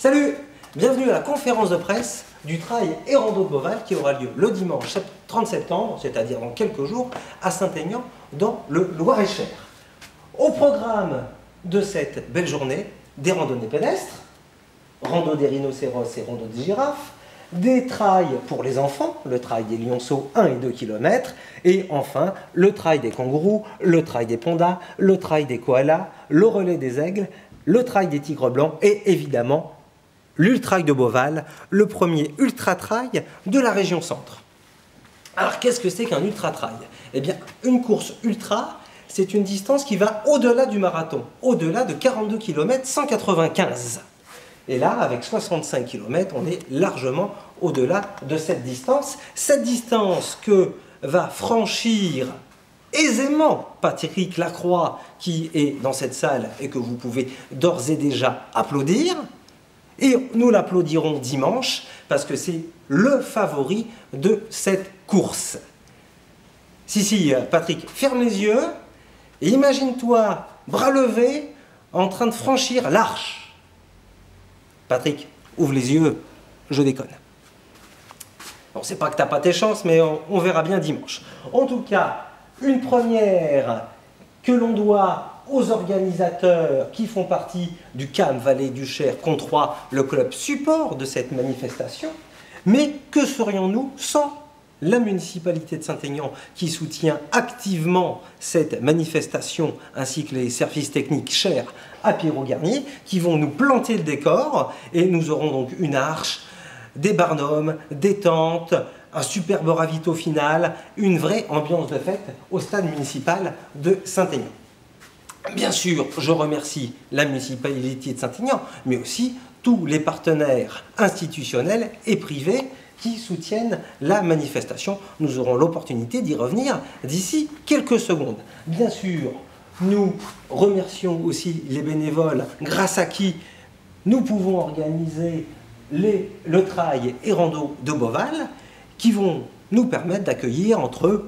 Salut! Bienvenue à la conférence de presse du trail et rando de Beauval qui aura lieu le dimanche 30 septembre, c'est-à-dire dans quelques jours, à Saint-Aignan, dans le Loir-et-Cher. Au programme de cette belle journée, des randonnées pédestres, rando des rhinocéros et rando des girafes, des trails pour les enfants, le trail des lionceaux 1 et 2 km, et enfin le trail des kangourous, le trail des pandas, le trail des koalas, le relais des aigles, le trail des tigres blancs et évidemment l'ultrail de Beauval, le premier ultra-trail de la région centre. Alors qu'est-ce que c'est qu'un ultra-trail? Eh bien, une course ultra, c'est une distance qui va au-delà du marathon, au-delà de 42 km 195. Et là, avec 65 km, on est largement au-delà de cette distance. Cette distance que va franchir aisément Patrick Lacroix, qui est dans cette salle et que vous pouvez d'ores et déjà applaudir. Et nous l'applaudirons dimanche parce que c'est le favori de cette course. Si, Patrick, ferme les yeux et imagine-toi, bras levés, en train de franchir l'Arche. Patrick, ouvre les yeux, je déconne. Bon, c'est pas que t'as pas tes chances, mais on verra bien dimanche. En tout cas, une première que l'on doit aux organisateurs qui font partie du CAM Vallée du Cher, Controis, le club support de cette manifestation. Mais que serions-nous sans la municipalité de Saint-Aignan qui soutient activement cette manifestation ainsi que les services techniques chers à Pierrot Garnier qui vont nous planter le décor et nous aurons donc une arche, des barnums, des tentes, un superbe ravito final, une vraie ambiance de fête au stade municipal de Saint-Aignan. Bien sûr, je remercie la municipalité de Saint-Aignan, mais aussi tous les partenaires institutionnels et privés qui soutiennent la manifestation. Nous aurons l'opportunité d'y revenir d'ici quelques secondes. Bien sûr, nous remercions aussi les bénévoles grâce à qui nous pouvons organiser le trail et rando de Beauval qui vont nous permettre d'accueillir entre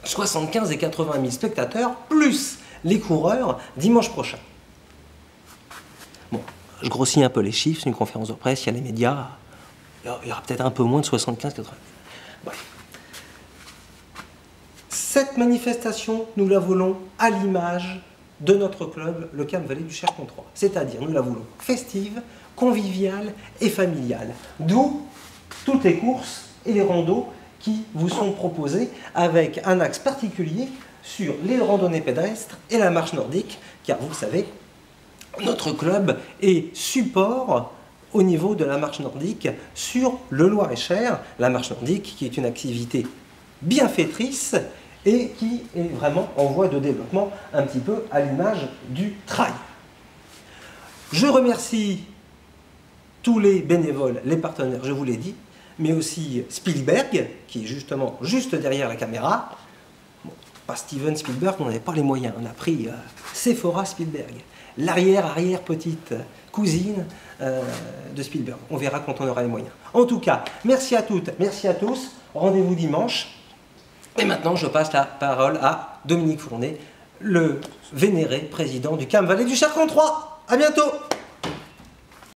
75 et 80 000 spectateurs, plus les coureurs dimanche prochain. Bon, je grossis un peu les chiffres, c'est une conférence de presse, il y a les médias, il y aura peut-être un peu moins de 75-80 000. Bref. Cette manifestation, nous la voulons à l'image de notre club, le CAM Vallée du Cher Controis. C'est-à-dire, nous la voulons festive, conviviale et familiale. D'où toutes les courses et les randos qui vous sont proposés avec un axe particulier sur les randonnées pédestres et la marche nordique, car vous le savez, notre club est support au niveau de la marche nordique sur le Loir-et-Cher, la marche nordique qui est une activité bienfaitrice et qui est vraiment en voie de développement un petit peu à l'image du trail. Je remercie tous les bénévoles, les partenaires, je vous l'ai dit, mais aussi Spielberg, qui est justement juste derrière la caméra. Bon, pas Steven Spielberg, on n'avait pas les moyens. On a pris Sephora Spielberg, l'arrière-petite cousine de Spielberg. On verra quand on aura les moyens. En tout cas, merci à toutes, merci à tous. Rendez-vous dimanche. Et maintenant, je passe la parole à Dominique Fournet, le vénéré président du CAM Vallée du Cher Controis. À bientôt!